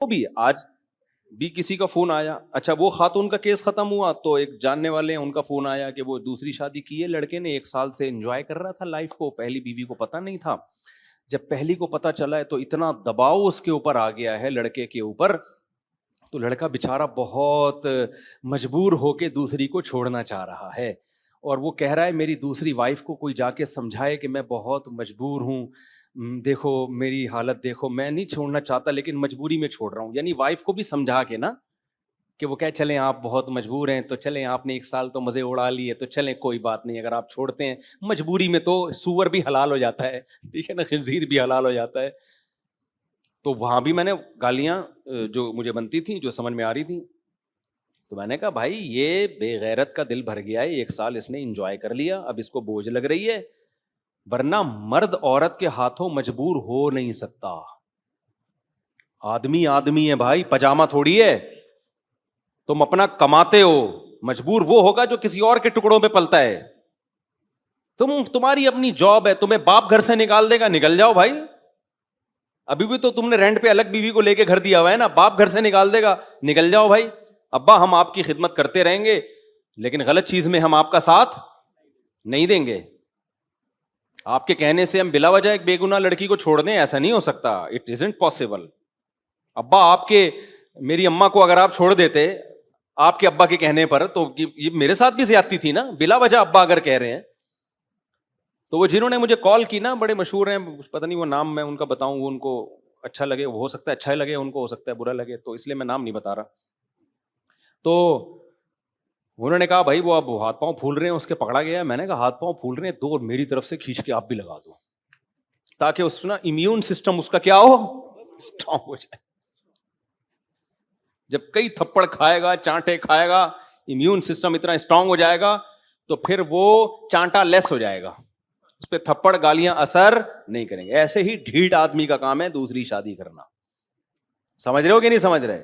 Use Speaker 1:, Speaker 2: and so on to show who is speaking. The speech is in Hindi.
Speaker 1: वो भी आज भी किसी का फोन आया, अच्छा वो खातून का केस खत्म हुआ तो एक जानने वाले हैं उनका फोन आया कि वो दूसरी शादी की है लड़के ने, 1 साल से एंजॉय कर रहा था लाइफ को, पहली बीवी को पता नहीं था। जब पहली को पता चला है तो इतना दबाव उसके ऊपर आ गया है लड़के के ऊपर, तो लड़का बेचारा बहुत मजबूर होके दूसरी को छोड़ना चाह रहा है। और वो कह रहा है मेरी दूसरी वाइफ को कोई जाके समझाए कि मैं बहुत मजबूर हूँ, देखो मेरी हालत देखो, मैं नहीं छोड़ना चाहता लेकिन मजबूरी में छोड़ रहा हूँ। यानी वाइफ को भी समझा के ना कि वो कहे चलें आप बहुत मजबूर हैं तो चलें, आपने 1 साल तो मज़े उड़ा लिए तो चलें कोई बात नहीं, अगर आप छोड़ते हैं मजबूरी में तो सूअर भी हलाल हो जाता है, ठीक है ना, खिंजीर भी हलाल हो जाता है। तो वहां भी मैंने गालियां जो मुझे बनती थी, जो समझ में आ रही थी, तो मैंने कहा भाई ये बेगैरत का दिल भर गया है, 1 साल इसने एंजॉय कर लिया, अब इसको बोझ लग रही है, वरना मर्द औरत के हाथों मजबूर हो नहीं सकता। आदमी आदमी है भाई, पजामा थोड़ी है। तुम अपना कमाते हो, मजबूर वो होगा जो किसी और के टुकड़ों पे पलता है। तुम्हारी अपनी जॉब है, तुम्हें बाप घर से निकाल देगा, निकल जाओ भाई। अभी भी तो तुमने रेंट पे अलग बीवी को लेके घर दिया हुआ है ना, बाप घर से निकाल देगा, निकल जाओ भाई। अब्बा हम आपकी खिदमत करते रहेंगे लेकिन गलत चीज में हम आपका साथ नहीं देंगे। आपके कहने से हम बिला वजह एक बेगुनाह लड़की को छोड़ दें, ऐसा नहीं हो सकता, इट इजंट पॉसिबल। अब्बा आपके, मेरी अम्मा को अगर आप छोड़ देते आपके अब्बा के कहने पर, तो ये मेरे साथ भी ज्यादती थी ना, बिला वजह अब्बा अगर कह रहे हैं। तो वो जिन्होंने मुझे कॉल की ना, बड़े मशहूर हैं, पता नहीं वो नाम मैं उनका बताऊं वो उनको अच्छा लगे, हो सकता है अच्छा लगे उनको, हो सकता है बुरा लगे, तो इसलिए मैं नाम नहीं बता रहा। तो उन्होंने कहा भाई वो अब हाथ पांव फूल रहे हैं, उसके पकड़ा गया। मैंने कहा हाथ पांव फूल रहे हैं, दो मेरी तरफ से खींच के आप भी लगा दो, ताकि उस ना इम्यून सिस्टम उसका क्या हो, स्ट्रांग हो जाए। जब कई थप्पड़ खाएगा, चांटे खाएगा, इम्यून सिस्टम इतना स्ट्रांग हो जाएगा तो फिर वो चांटा लेस हो जाएगा, उस पर थप्पड़ गालियां असर नहीं करेंगे। ऐसे ही ढीठ आदमी का काम है दूसरी शादी करना। समझ रहे हो कि नहीं समझ रहे?